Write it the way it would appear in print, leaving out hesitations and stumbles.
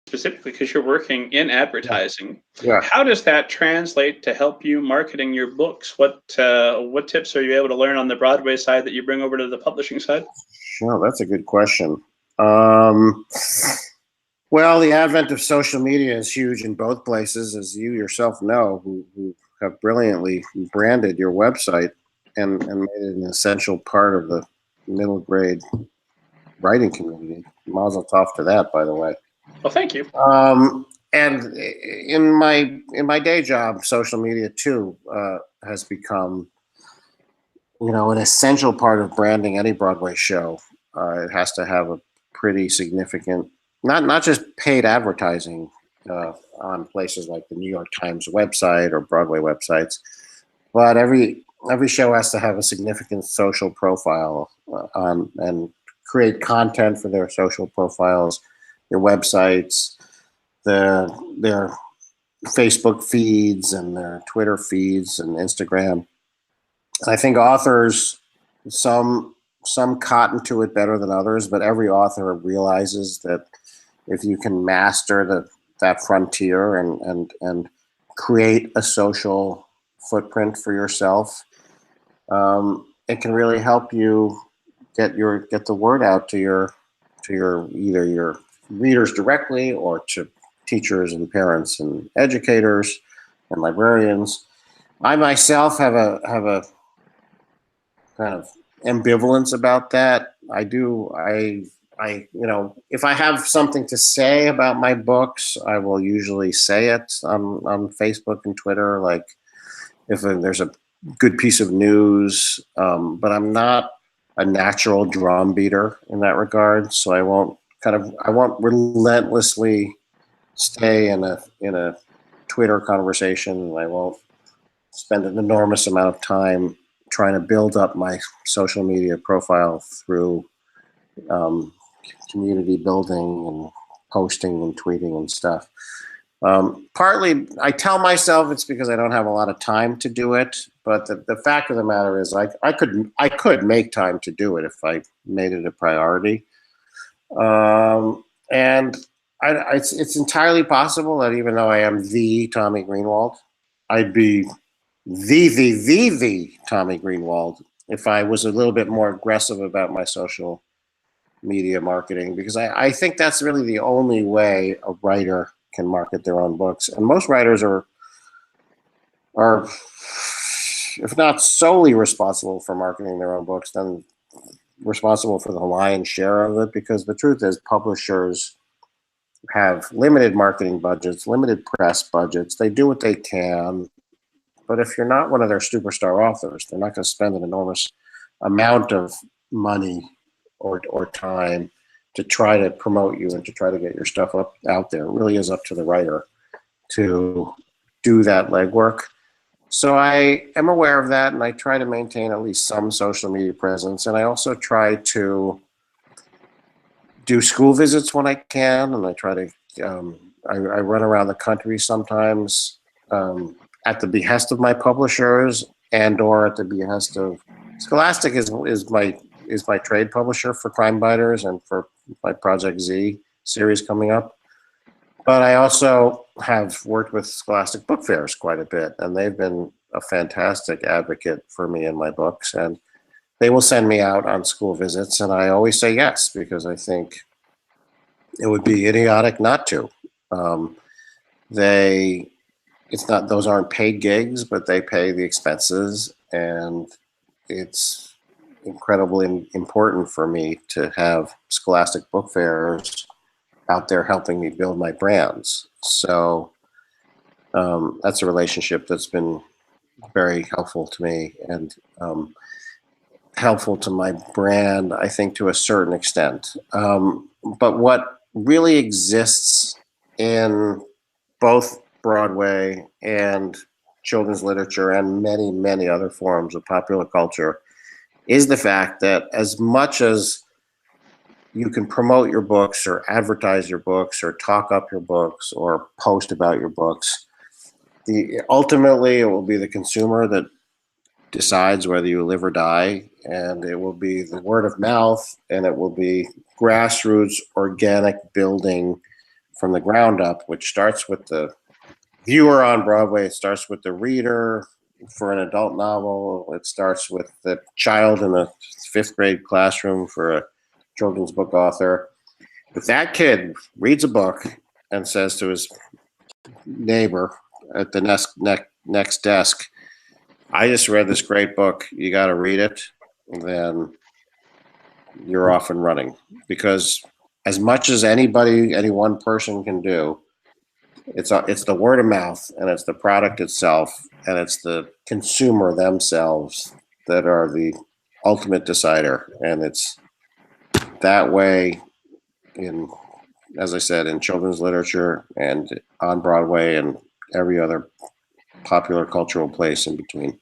specifically because you're working in advertising. Yeah. How does that translate to help you marketing your books? What tips are you able to learn on the Broadway side that you bring over to the publishing side? Sure, that's a good question. Well, the advent of social media is huge in both places, as you yourself know, who have brilliantly branded your website and made it an essential part of the middle grade writing community. Mazel tov to that, by the way. Well, thank you. And in my day job, social media too has become, an essential part of branding any Broadway show. It has to have a pretty significant, not just paid advertising on places like the New York Times website or Broadway websites, but every show has to have a significant social profile and create content for their social profiles, their websites, their Facebook feeds and their Twitter feeds and Instagram. I think authors, some cotton to it better than others, but every author realizes that if you can master that frontier and create a social footprint for yourself, it can really help you get the word out to your either your readers directly or to teachers and parents and educators and librarians. I myself have a kind of ambivalence about that. I if I have something to say about my books, I will usually say it on Facebook and Twitter, like if there's a good piece of news, but I'm not a natural drum beater in that regard, so I won't relentlessly stay in a Twitter conversation. I won't spend an enormous amount of time trying to build up my social media profile through community building and posting and tweeting and stuff. Partly, I tell myself it's because I don't have a lot of time to do it, but the fact of the matter is I could make time to do it if I made it a priority. And it's entirely possible that even though I am the Tommy Greenwald, I'd be the Tommy Greenwald if I was a little bit more aggressive about my social media marketing, because I think that's really the only way a writer can market their own books. And most writers are if not solely responsible for marketing their own books, then responsible for the lion's share of it, because the truth is publishers have limited marketing budgets, limited press budgets. They do what they can, but if you're not one of their superstar authors, they're not going to spend an enormous amount of money or time to try to promote you and to try to get your stuff out there. It really is up to the writer to do that legwork. So I am aware of that, and I try to maintain at least some social media presence. And I also try to do school visits when I can, and I try to I run around the country sometimes at the behest of my publishers and or at the behest of Scholastic is my trade publisher for Crimebiters and for my Project Z series coming up. But I also have worked with Scholastic Book Fairs quite a bit, and they've been a fantastic advocate for me and my books. And they will send me out on school visits, and I always say yes, because I think it would be idiotic not to. Those aren't paid gigs, but they pay the expenses, and it's incredibly important for me to have Scholastic Book Fairs out there helping me build my brands. So that's a relationship that's been very helpful to me and helpful to my brand, I think, to a certain extent. But what really exists in both Broadway and children's literature and many, many other forms of popular culture is the fact that as much as you can promote your books or advertise your books or talk up your books or post about your books, ultimately it will be the consumer that decides whether you live or die, and it will be the word of mouth, and it will be grassroots, organic building from the ground up, which starts with the viewer on Broadway. It starts with the reader for an adult novel. It starts with the child in a 5th grade classroom for a children's book author. If that kid reads a book and says to his neighbor at the next desk, I just read this great book, you got to read it, then you're off and running. Because as much as any one person can do, it's the word of mouth, and it's the product itself, and it's the consumer themselves that are the ultimate decider. And it's that way in, as I said, in children's literature and on Broadway and every other popular cultural place in between.